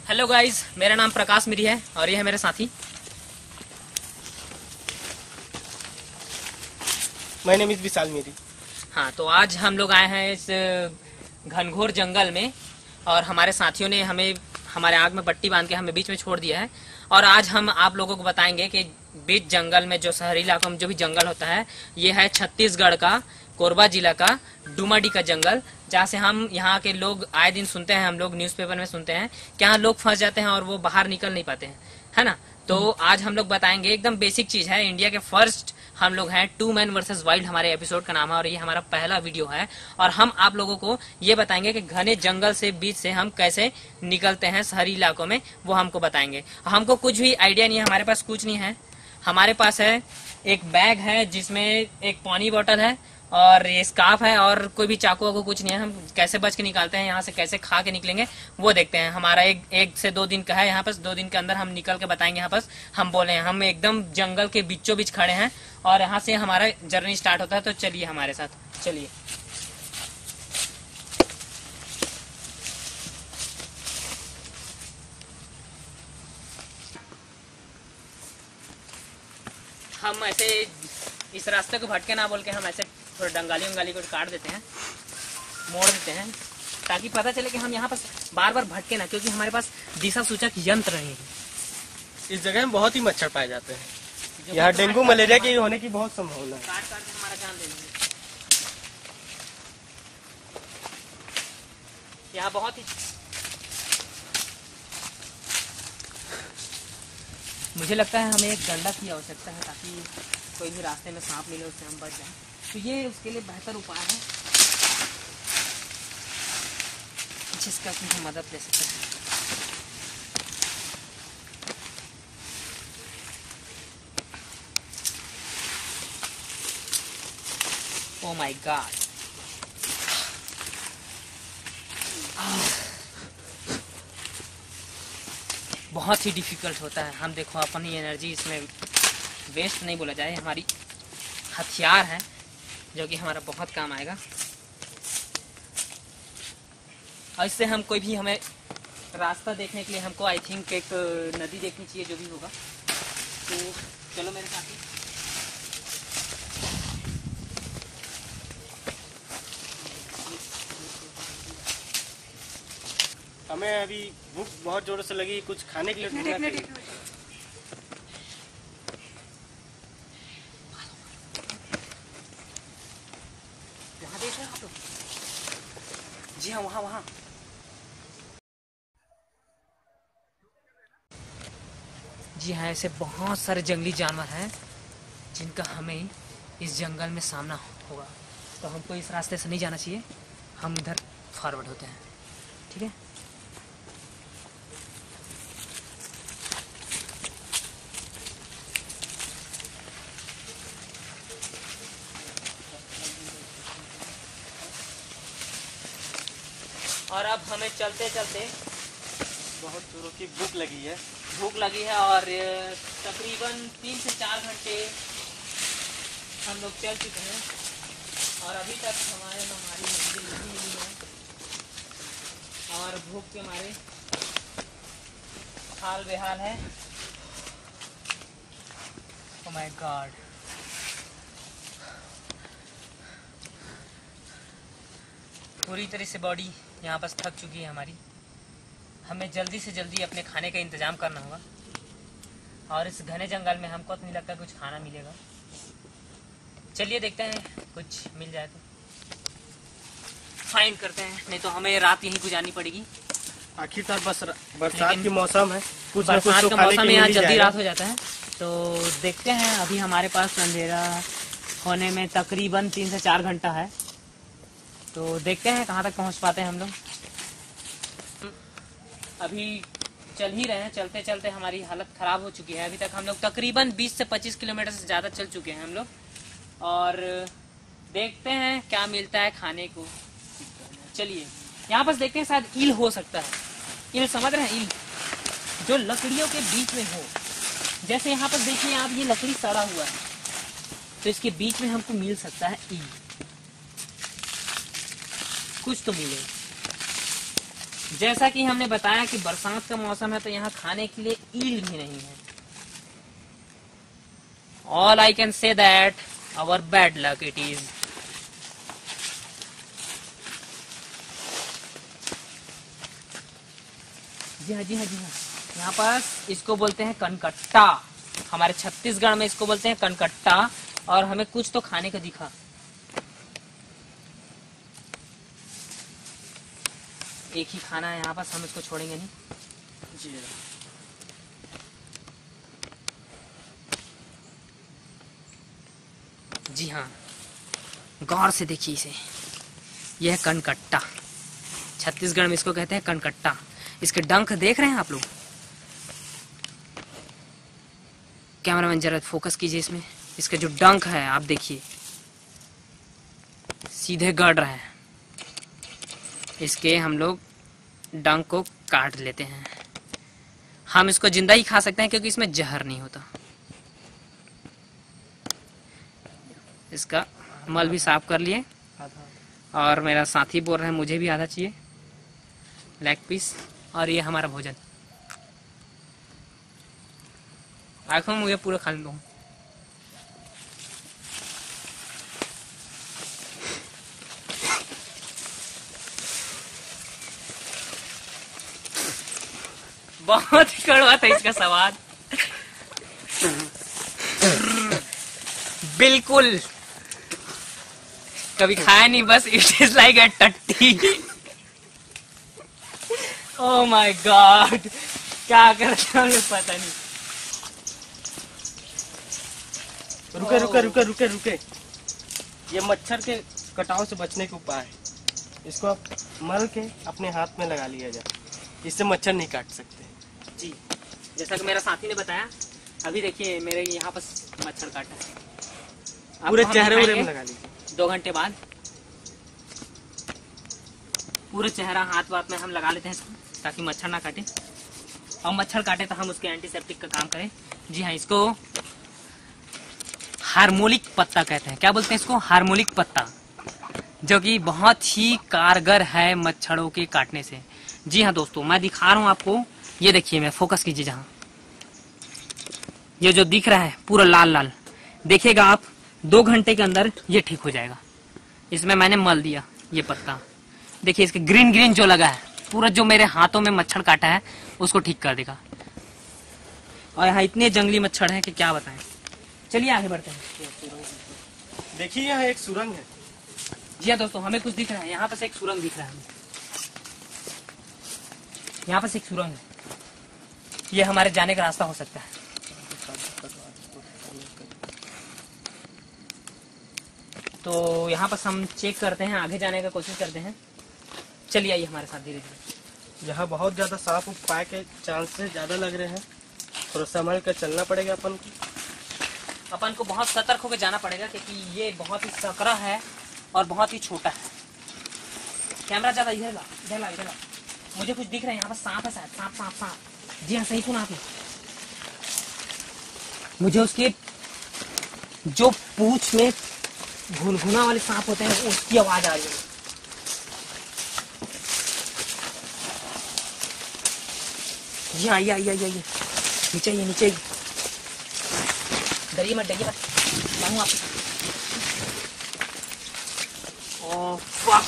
Hello guys, मेरा नाम प्रकाश मिरी है और ये है मेरे साथी। माय नेम इज विशाल मिरी। हाँ, तो आज हम लोग आए हैं इस घनघोर जंगल में और हमारे साथियों ने हमें हमारे आग में पट्टी बांध के हमें बीच में छोड़ दिया है। और आज हम आप लोगों को बताएंगे कि बीच जंगल में जो शहरी इलाकों में जो भी जंगल होता है, ये है छत्तीसगढ़ का कोरबा जिला का डुमरडी का जंगल, जहाँ से हम यहाँ के लोग आए दिन सुनते हैं, हम लोग न्यूज़पेपर में सुनते हैं कि यहाँ लोग फंस जाते हैं और वो बाहर निकल नहीं पाते हैं, है ना। तो आज हम लोग बताएंगे, एकदम बेसिक चीज है। इंडिया के फर्स्ट हम लोग हैं, टू मैन वर्सेस वाइल्ड हमारे एपिसोड का नाम है और ये हमारा पहला वीडियो है। और हम आप लोगों को ये बताएंगे कि घने जंगल से बीच से हम कैसे निकलते हैं शहरी इलाकों में, वो हमको बताएंगे। हमको कुछ भी आइडिया नहीं है, हमारे पास कुछ नहीं है। हमारे पास है एक बैग है जिसमें एक पानी बोतल है और ये स्कार्फ है और कोई भी चाकू वाकू कुछ नहीं है। हम कैसे बच के निकालते हैं यहाँ से, कैसे खा के निकलेंगे वो देखते हैं। हमारा एक से 2 दिन का है यहाँ पास, 2 दिन के अंदर हम निकल के बताएंगे। यहाँ पास हम बोले हैं, हम एकदम जंगल के बीचों बीच खड़े हैं और यहाँ से हमारा जर्नी स्टार्ट होता है। तो चलिए हमारे साथ, चलिए। हम ऐसे इस रास्ते को भटके ना बोल के हम ऐसे थोड़ा डंगाली को काट देते हैं, मोड़ देते हैं, ताकि पता चले कि हम यहाँ पर बार बार भटके ना, क्योंकि हमारे पास दिशा सूचक यंत्र नहीं है। इस जगह में बहुत ही मच्छर पाए जाते हैं। यहाँ डेंगू मलेरिया के होने की बहुत संभावना है। काट काट के हमारा जान ले लेंगे। यहाँ बहुत ही मुझे लगता है हमें एक डंडा की आवश्यकता है, ताकि कोई भी रास्ते में सांप मिले उससे हम बच जाएं। तो ये उसके लिए बेहतर उपाय है जिसका कि हम मदद ले सकते हैं। ओह माय गॉड, बहुत ही डिफिकल्ट होता है। हम देखो अपनी एनर्जी इसमें वेस्ट नहीं बोला जाए, हमारी हथियार है जो कि हमारा बहुत काम आएगा। और इससे हम कोई भी हमें रास्ता देखने के लिए हमको आई थिंक एक नदी देखनी चाहिए, जो भी होगा। तो चलो मेरे साथ ही। हमें अभी भूख बहुत जोरों से लगी, कुछ खाने के लिए ढूंढना चाहिए। वहाँ देख रहे हो आप लोग? जी हाँ, वहाँ। जी हाँ, ऐसे बहुत सारे जंगली जानवर हैं जिनका हमें इस जंगल में सामना होगा। तो हमको इस रास्ते से नहीं जाना चाहिए, हम इधर फॉरवर्ड होते हैं, ठीक है। और अब हमें चलते चलते बहुत जोरों की भूख लगी है और तकरीबन 3 से 4 घंटे हम लोग चल चुके हैं और अभी तक हमारी मंजिल नहीं मिली है और भूख के मारे हाल बेहाल है। ओह माय गॉड, पूरी तरह से बॉडी यहाँ पर थक चुकी है हमारी। हमें जल्दी से जल्दी अपने खाने का इंतजाम करना होगा और इस घने जंगल में हमको तो नहीं लगता कुछ खाना मिलेगा। चलिए देखते हैं, कुछ मिल जाए तो फाइंड करते हैं, नहीं तो हमें रात यहीं गुजारनी पड़ेगी। आखिरकार बरसात की मौसम है, कुछ बरसात का मौसम में यहाँ जल्दी रात हो जाता है। तो देखते हैं, अभी हमारे पास अंधेरा होने में तकरीबन 3 से 4 घंटा है। तो देखते हैं कहाँ तक पहुँच पाते हैं हम लोग। अभी चल ही रहे हैं, चलते चलते हमारी हालत ख़राब हो चुकी है। अभी तक हम लोग तकरीबन 20 से 25 किलोमीटर से ज़्यादा चल चुके हैं हम लोग और देखते हैं क्या मिलता है खाने को। चलिए यहाँ पर देखते हैं, शायद ईल हो सकता है। ईल समझ रहे हैं, ईल जो लकड़ियों के बीच में हो। जैसे यहाँ पर देखिए आप, ये लकड़ी सड़ा हुआ है तो इसके बीच में हमको मिल सकता है ईल, कुछ तो मिले। जैसा कि हमने बताया कि बरसात का मौसम है तो यहाँ खाने के लिए ईल भी नहीं है। All I can say that our bad luck it is. जी हाँ, जी हाँ, जी हाँ। यहाँ पास इसको बोलते हैं कनकट्टा। हमारे छत्तीसगढ़ में इसको बोलते हैं कनकट्टा। और हमें कुछ तो खाने का दिखा। एक ही खाना है यहाँ पास, हम इसको छोड़ेंगे नहीं। जी जी हाँ, गौर से देखिए इसे। यह है कनकट्टा। छत्तीसगढ़ में इसको कहते हैं कनकट्टा। इसके डंक देख रहे हैं आप लोग? कैमरामैन जरा फोकस कीजिए इसमें। इसके जो डंक है आप देखिए, सीधे गड़ रहे हैं। इसके हम लोग डंक को काट लेते हैं। हम इसको जिंदा ही खा सकते हैं क्योंकि इसमें जहर नहीं होता। इसका मल भी साफ कर लिए। और मेरा साथी बोल रहे हैं मुझे भी आधा चाहिए लेग पीस। और ये हमारा भोजन। आखिर मुझे पूरा खा लूँ। बहुत ही कड़वा था इसका स्वाद। बिल्कुल कभी खाया नहीं, बस इट इज लाइक अ टट्टी। ओह माय गॉड, क्या करते हैं पता नहीं। रुके रुके रुके रुके रुके। ये मच्छर के कटाव से बचने के उपाय है। इसको आप मल के अपने हाथ में लगा लिया जाए, इससे मच्छर नहीं काट सकते। जी, जैसा कि मेरा साथी ने बताया, अभी देखिए मेरे यहाँ पर मच्छर काटा है। पूरे चेहरे में लगा लीजिए। 2 घंटे बाद पूरे चेहरा हाथ वाथ में हम लगा लेते हैं ताकि मच्छर ना काटे। और मच्छर काटे तो हम उसके एंटीसेप्टिक का काम करें। जी हाँ, इसको हार्मोनिक पत्ता कहते हैं। क्या बोलते हैं इसको? हार्मोनिक पत्ता, जो कि बहुत ही कारगर है मच्छरों के काटने से। जी हाँ दोस्तों, मैं दिखा रहा हूँ आपको। ये देखिए, मैं फोकस कीजिए जहाँ, ये जो दिख रहा है पूरा लाल लाल, देखिएगा आप 2 घंटे के अंदर ये ठीक हो जाएगा। इसमें मैंने मल दिया ये पत्ता, देखिए इसके ग्रीन ग्रीन जो लगा है, पूरा जो मेरे हाथों में मच्छर काटा है उसको ठीक कर देगा। और यहाँ इतने जंगली मच्छर हैं कि क्या बताएं। चलिए आगे बढ़ते हैं। देखिए यहाँ एक सुरंग है। जी हाँ दोस्तों, हमें कुछ दिख रहा है। यहाँ पर एक सुरंग दिख रहा है। यहाँ पर एक सुरंग है। ये हमारे जाने का रास्ता हो सकता है। तो यहाँ पर हम चेक करते हैं, आगे जाने का कोशिश करते हैं। चलिए आइए हमारे साथ धीरे धीरे। यहाँ बहुत ज्यादा सांप पाए के चांसेस ज्यादा लग रहे हैं। थोड़ा संभल कर चलना पड़ेगा अपन को बहुत सतर्क होकर जाना पड़ेगा क्योंकि ये बहुत ही सकरा है और बहुत ही छोटा है। कैमरा ज्यादा इधर ला, इधर ला, इधर ला। मुझे कुछ दिख रहा है यहाँ पर, सांप है शायद। सांप सांप सांप। जी हाँ, सही सुना आपने। मुझे उसके जो पूंछ में घुनघुना वाले सांप होते हैं उसकी आवाज आ रही है। जी हाँ, आइए नीचे आइए, नीचे आइए। डरिए मत, डरिए मत, लाऊं आपके साथ। ओह फक,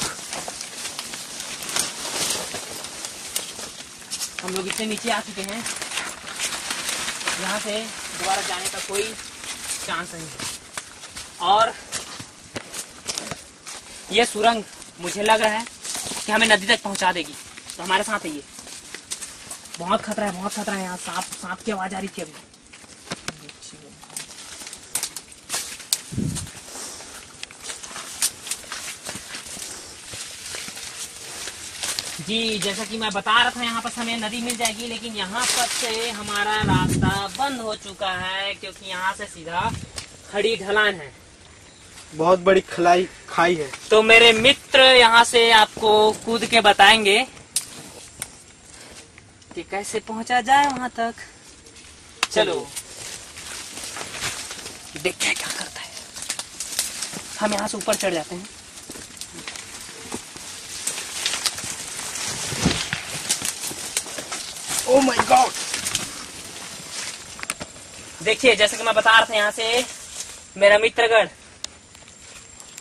हम लोग इतने नीचे आ चुके हैं, यहाँ से दोबारा जाने का कोई चांस नहीं है। और ये सुरंग मुझे लग रहा है कि हमें नदी तक पहुंचा देगी, तो हमारे साथ है ये। बहुत खतरा है, बहुत खतरा है। यहाँ सांप की आवाज आ रही थी अभी। जी, जैसा कि मैं बता रहा था, यहाँ पर हमें नदी मिल जाएगी, लेकिन यहाँ पर से हमारा रास्ता बंद हो चुका है क्योंकि यहाँ से सीधा खड़ी ढलान है, बहुत बड़ी खाई है। तो मेरे मित्र यहाँ से आपको कूद के बताएंगे कि कैसे पहुंचा जाए वहां तक। चलो देखते हैं क्या करता है। हम यहाँ से ऊपर चढ़ जाते हैं। Oh my God. देखिए जैसे कि मैं बता रहा था, यहाँ से मेरा मित्रगण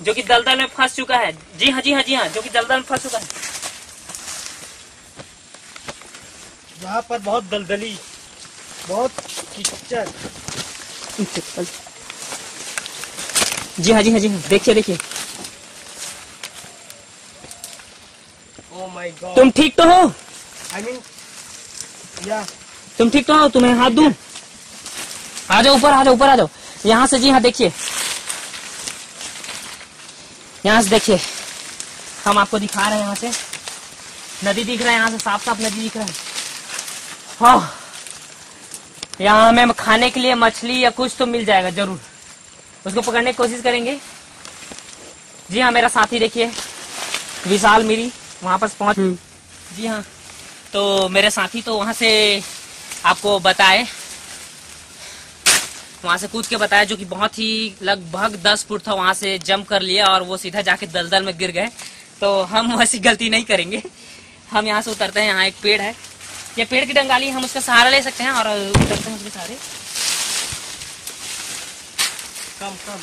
जो कि दलदल में फंस चुका है। जी हाँ, जी हाँ, जी हाँ, जो कि दलदल में फंस चुका है। यहाँ पर बहुत दलदली, बहुत कीचड़। जी हाँ, जी हाँ, जी हाँ, देखिए देखिए। Oh my God. तुम ठीक तो हो? आई मीन या तुम ठीक तो हो? तुम्हें हाथ दूं? आ जाओ ऊपर, आ जाओ ऊपर, आ जाओ यहाँ से। जी हाँ, देखिए यहाँ से देखिए, हम आपको दिखा रहे हैं। यहाँ से नदी दिख रहा है, यहाँ से साफ साफ नदी दिख रहा है। हाँ, यहाँ हमें खाने के लिए मछली या कुछ तो मिल जाएगा जरूर, उसको पकड़ने की कोशिश करेंगे। जी हाँ, मेरा साथी देखिए विशाल मेरी वहां पर पहुंच। जी हाँ, तो मेरे साथी तो वहां से आपको बताए, वहां से कूद के बताया, जो कि बहुत ही लगभग 10 फुट था, वहां से जंप कर लिया और वो सीधा जाके दलदल में गिर गए। तो हम वैसी गलती नहीं करेंगे। हम यहाँ से उतरते हैं। यहाँ एक पेड़ है, ये पेड़ की डंगाली, हम उसका सहारा ले सकते हैं और उतरते हैं उसके सहारे। कम कम।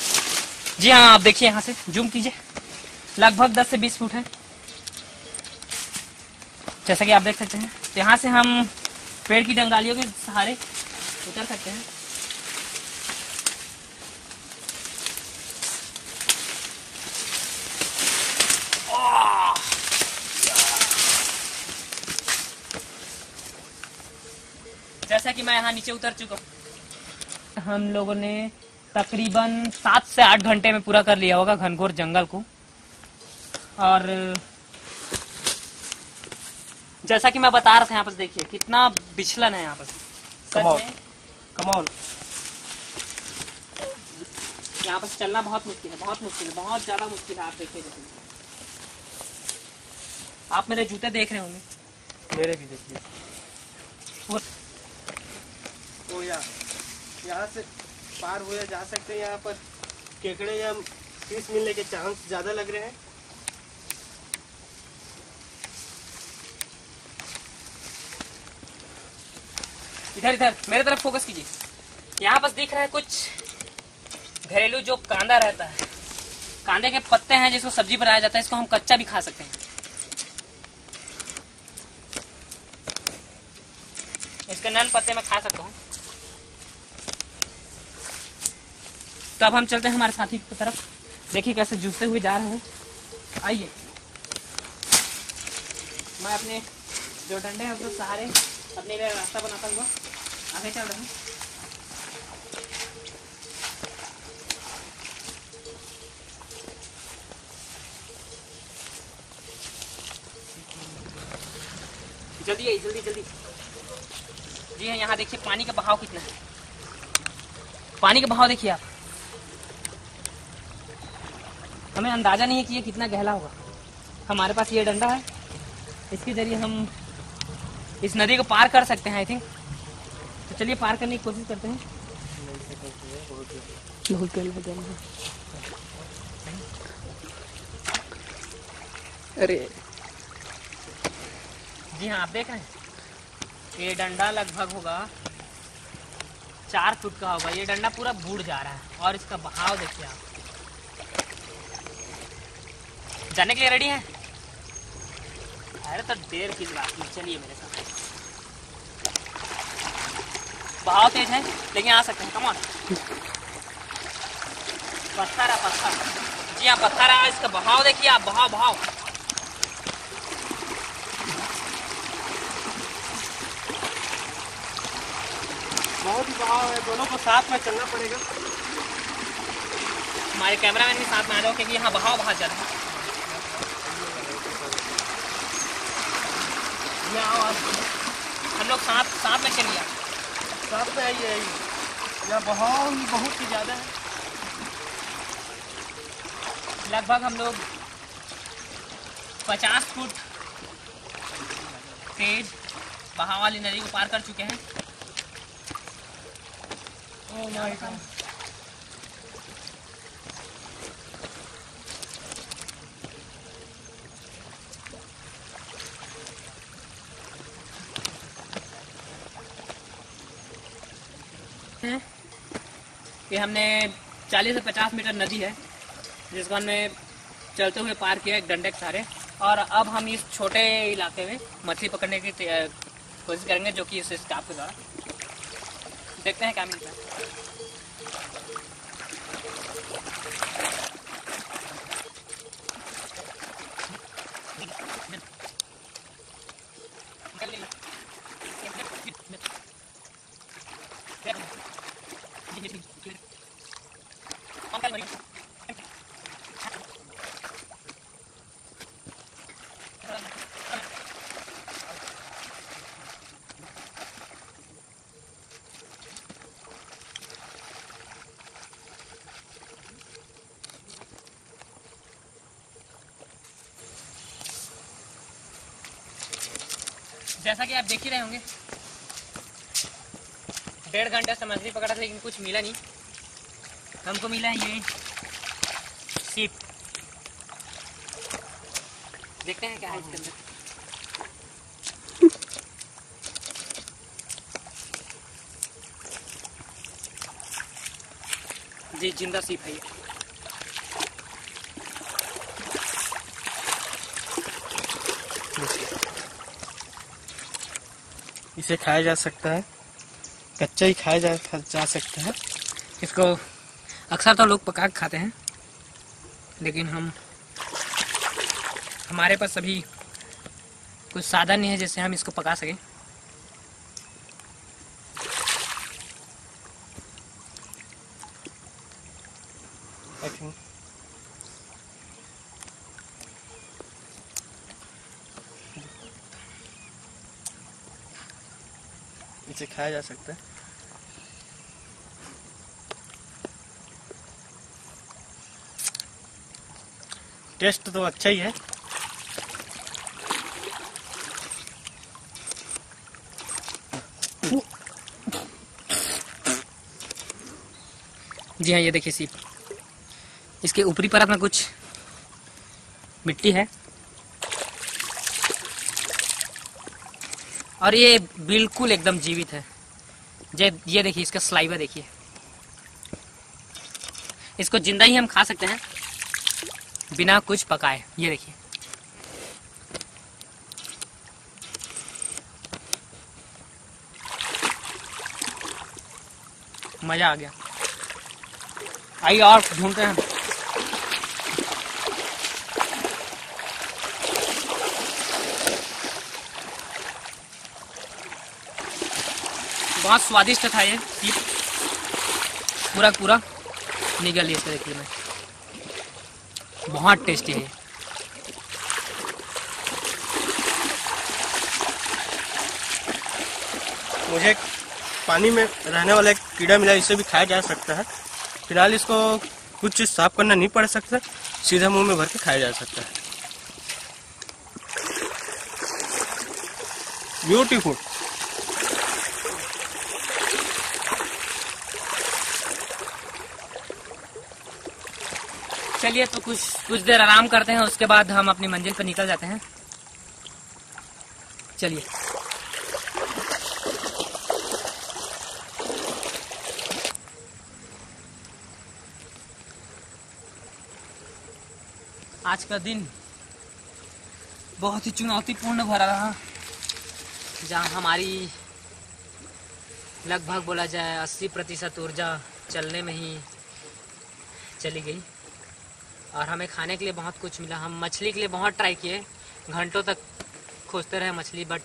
जी हाँ, आप देखिए यहाँ से जूम कीजिए, लगभग 10 से 20 फुट है, जैसा कि आप देख सकते हैं। तो यहाँ से हम पेड़ की डंगालियों के सहारे उतर सकते हैं। जैसा कि मैं यहाँ नीचे उतर चुका हूँ। हम लोगों ने तकरीबन 7 से 8 घंटे में पूरा कर लिया होगा घनघोर जंगल को। और जैसा कि मैं बता रहा था, यहाँ पर देखिए कितना बिछलन है यहाँ पर। Come on, come on. यहाँ पर चलना बहुत मुश्किल है, बहुत मुश्किल है, बहुत ज्यादा मुश्किल है। आप देखिए, आप मेरे जूते देख रहे होंगे। मेरे भी देखिए। तो यहाँ से पार हो जा सकते हैं। यहाँ पर केकड़े या फिश मिलने के चांस ज्यादा लग रहे हैं। इधर इधर मेरे तरफ फोकस कीजिए। यहाँ बस दिख रहा है कुछ घरेलू जो कांदा रहता है, कांदे के पत्ते हैं जिसको सब्जी बनाया जाता है। इसको हम कच्चा भी खा सकते हैं। इसके नन पत्ते मैं खा सकता हूँ। तो अब हम चलते हैं हमारे साथी की तरफ। देखिए कैसे जूझते हुए जा रहे हैं। आइए, मैं अपने जो डंडे हैं उसको सहारे अपने लिए रास्ता बनाता हुआ आगे चल रहा हूँ। जल्दी आइए, जल्दी जल्दी। जी हाँ, यहाँ देखिए पानी का बहाव कितना है। पानी का बहाव देखिए आप। हमें अंदाजा नहीं है कि ये कितना गहरा होगा। हमारे पास ये डंडा है, इसके जरिए हम इस नदी को पार कर सकते हैं आई थिंक। तो चलिए पार करने की कोशिश करते हैं। बहुत गहरा है। अरे जी हाँ, आप देख रहे हैं ये डंडा लगभग होगा 4 फुट का होगा। ये डंडा पूरा बूढ़ जा रहा है और इसका बहाव देखिए आप। जाने के लिए रेडी हैं? अरे तो देर किस बात में, चलिए मेरे साथ। बहाव तेज है लेकिन आ सकते हैं। Come on. पत्थर है, पत्थर। जी हाँ, पत्थर है। इसका बहाव देखिए आप, बहाव बहाव। बहुत ही बहाव है, दोनों को साथ में चलना पड़ेगा। हमारे कैमरामैन भी साथ में आ जाओ क्योंकि यहाँ बहाव बहुत ज्यादा है। हम लोग साथ में चलिए, साथ में आइए आइए। यहाँ बहाव ही बहुत ही ज्यादा है। लगभग हम लोग 50 फुट तेज बहाव वाली नदी को पार कर चुके हैं। Oh my God. सकते हैं कि हमने 40 से 50 मीटर नदी है जिसको हमने चलते हुए पार किया एक डंडे के सहारे। और अब हम इस छोटे इलाके में मछली पकड़ने की कोशिश करेंगे, जो कि इस स्टाफ के द्वारा। देखते हैं क्या मिलता है। जैसा कि आप देख ही रहे होंगे, 1.5 घंटे से मछली पकड़ा था लेकिन कुछ मिला नहीं। हमको मिला है ये सीप। देखते हैं क्या है इसके अंदर। जी जिंदा सीप है ये। इसे खाया जा सकता है, कच्चा ही खाया जा सकता है। इसको अक्सर तो लोग पका के खाते हैं, लेकिन हमारे पास अभी कुछ साधन नहीं है जिससे हम इसको पका सकें। इसे खाया जा सकता है। टेस्ट तो अच्छा ही है। जी हाँ, ये देखिए सीप। इसके ऊपरी परत में कुछ मिट्टी है और ये बिल्कुल एकदम जीवित है। ये देखिए इसका स्लाइवा देखिए। इसको जिंदा ही हम खा सकते हैं बिना कुछ पकाए। ये देखिए, मजा आ गया। आइए और ढूंढते हैं। बहुत स्वादिष्ट था ये सीप, पूरा निगल ये देखिए मैं, बहुत टेस्टी है। मुझे पानी में रहने वाला एक कीड़ा मिला, इसे भी खाया जा सकता है। फिलहाल इसको कुछ साफ करना नहीं पड़ सकता, सीधा मुंह में भर के खाया जा सकता है। ब्यूटीफुल। चलिए तो कुछ देर आराम करते हैं, उसके बाद हम अपनी मंजिल पर निकल जाते हैं। चलिए। आज का दिन बहुत ही चुनौतीपूर्ण भरा रहा, जहाँ हमारी लगभग बोला जाए 80% ऊर्जा चलने में ही चली गई। और हमें खाने के लिए बहुत कुछ मिला। हम मछली के लिए बहुत ट्राई किए, घंटों तक खोजते रहे मछली, बट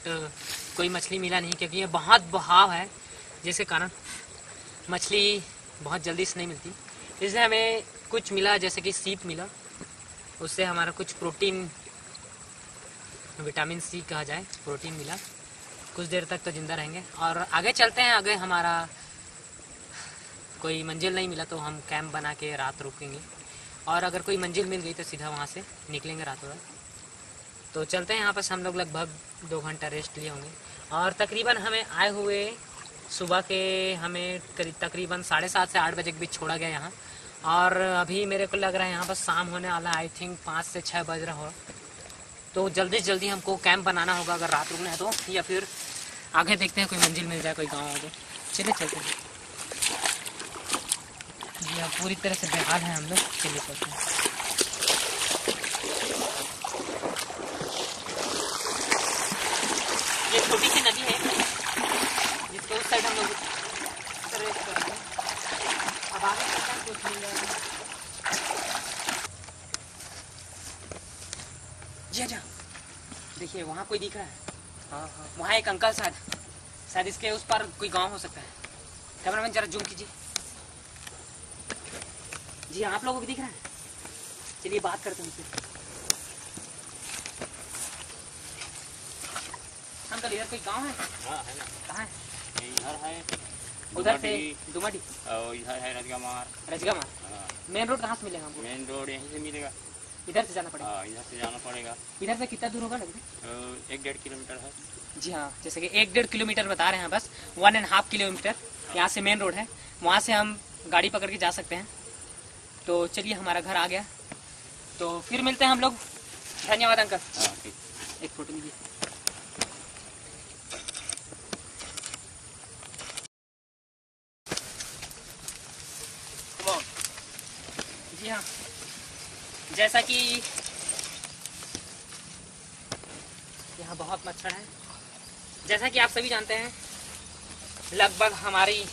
कोई मछली मिला नहीं, क्योंकि ये बहुत बहाव है जिसके कारण मछली बहुत जल्दी से नहीं मिलती। इसलिए हमें कुछ मिला, जैसे कि सीप मिला, उससे हमारा कुछ प्रोटीन, विटामिन सी कहा जाए, प्रोटीन मिला। कुछ देर तक तो जिंदा रहेंगे और आगे चलते हैं। आगे हमारा कोई मंजिल नहीं मिला तो हम कैंप बना के रात रुकेंगे, और अगर कोई मंजिल मिल गई तो सीधा वहाँ से निकलेंगे रातों रात। तो चलते हैं। यहाँ पर हम लोग लगभग 2 घंटा रेस्ट लिए होंगे, और तकरीबन हमें आए हुए सुबह के हमें तकरीबन 7:30 से 8 बजे के बीच छोड़ा गया यहाँ। और अभी मेरे को लग रहा है यहाँ पर शाम होने वाला है, आई थिंक 5 से 6 बज रहा हो। तो जल्दी से जल्दी हमको कैंप बनाना होगा अगर रात रुकना है तो, या फिर आगे देखते हैं कोई मंजिल मिल जाए, कोई गाँव हो तो। चलिए चलते हैं। यहाँ पूरी तरह से बेहाल है हम लोग। चलिए चलते हैं। ये छोटी सी नदी है जिसके उस साइड हम लोग रेस करेंगे। अब आगे चलते हैं, कुछ मिल जाएगा। जी हाँ, देखिए वहाँ कोई दिख रहा है। हाँ, वहाँ एक अंकल शायद इसके उस पर कोई गांव हो सकता है। कैमरामैन जरा जूम कीजिए। जी आप लोगों को भी दिख रहा है? चलिए बात करते हैं उनसे। अंकल इधर कोई गांव है? हाँ है ना। कहाँ है? इधर है उधर से दुमाडी और इधर है रजगामार। रजगामार। मेन रोड कहाँ से मिलेगा हमको? मेन रोड यहीं से मिलेगा। इधर से जाना पड़ेगा? हाँ इधर से जाना पड़ेगा। इधर से कितना दूर होगा लगभग? 1-1.5 किलोमीटर है। जी हाँ, जैसे कि 1-1.5 किलोमीटर बता रहे हैं, बस 1.5 किलोमीटर यहाँ से मेन रोड है। वहाँ से हम गाड़ी पकड़ के जा सकते हैं। तो चलिए हमारा घर आ गया, तो फिर मिलते हैं हम लोग। धन्यवाद अंकल। हाँ ठीक। एक फोटो लीजिए। जी हाँ, जैसा कि यहाँ बहुत मच्छर है, जैसा कि आप सभी जानते हैं, लगभग हमारी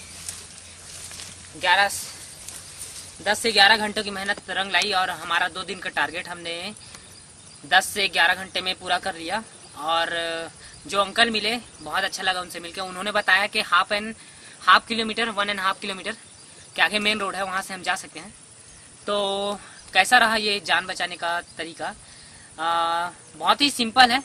10 से 11 घंटों की मेहनत रंग लाई और हमारा 2 दिन का टारगेट हमने 10 से 11 घंटे में पूरा कर लिया। और जो अंकल मिले बहुत अच्छा लगा उनसे मिलकर। उन्होंने बताया कि 1.5 किलोमीटर 1.5 किलोमीटर के आगे मेन रोड है, वहाँ से हम जा सकते हैं। तो कैसा रहा ये जान बचाने का तरीका? बहुत ही सिंपल है,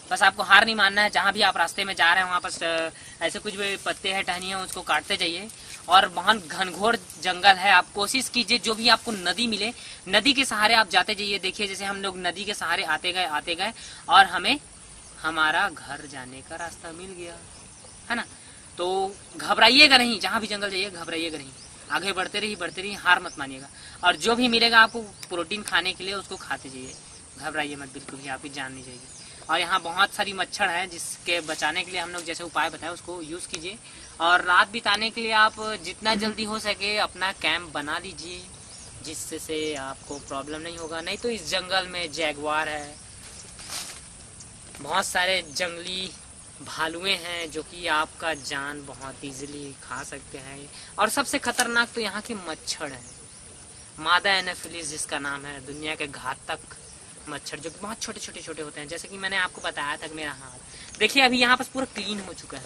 बस आपको हार नहीं मानना है। जहाँ भी आप रास्ते में जा रहे हैं वहाँ पर ऐसे कुछ भी पत्ते हैं, टहनी है, उसको काटते जाइए। और बहुत घनघोर जंगल है, आप कोशिश कीजिए जो भी आपको नदी मिले, नदी के सहारे आप जाते जाइए। देखिए जैसे हम लोग नदी के सहारे आते गए और हमें हमारा घर जाने का रास्ता मिल गया, है ना। तो घबराइएगा नहीं, जहाँ भी जंगल जाइए घबराइएगा नहीं, आगे बढ़ते रहिए, हार मत मानिएगा। और जो भी मिलेगा आपको प्रोटीन खाने के लिए उसको खाते जाइए, घबराइए मत बिल्कुल भी, आपकी जान नहीं जाएगी। और यहाँ बहुत सारी मच्छर हैं जिसके बचाने के लिए हम लोग जैसे उपाय बताए उसको यूज़ कीजिए। और रात बिताने के लिए आप जितना जल्दी हो सके अपना कैंप बना लीजिए, जिससे आपको प्रॉब्लम नहीं होगा। नहीं तो इस जंगल में जैगवार है, बहुत सारे जंगली भालुएं हैं जो कि आपका जान बहुत इजीली खा सकते हैं। और सबसे खतरनाक तो यहाँ के मच्छर है, मादा एनाफिलिस जिसका नाम है, दुनिया के घातक मच्छर जो कि बहुत छोटे होते हैं। जैसे कि मैंने आपको बताया था कि मेरा हाथ देखिए अभी यहाँ पर पूरा क्लीन हो चुका है,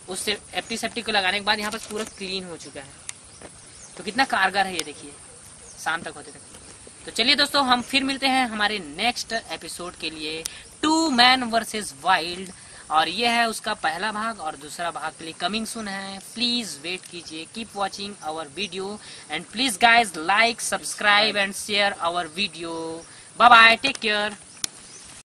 उससे एंटीसेप्टिक को लगाने के बाद यहाँ पर पूरा क्लीन हो चुका है। तो कितना कारगर है ये देखिए, शाम तक होते तक। तो चलिए दोस्तों, हम फिर मिलते हैं हमारे नेक्स्ट एपिसोड के लिए, 2 मैन वर्सेस वाइल्ड। और ये है उसका पहला भाग, और दूसरा भाग के लिए कमिंग सून है। प्लीज वेट कीजिए, keep watching our video and please guys like, subscribe and share our video. Bye bye, take care.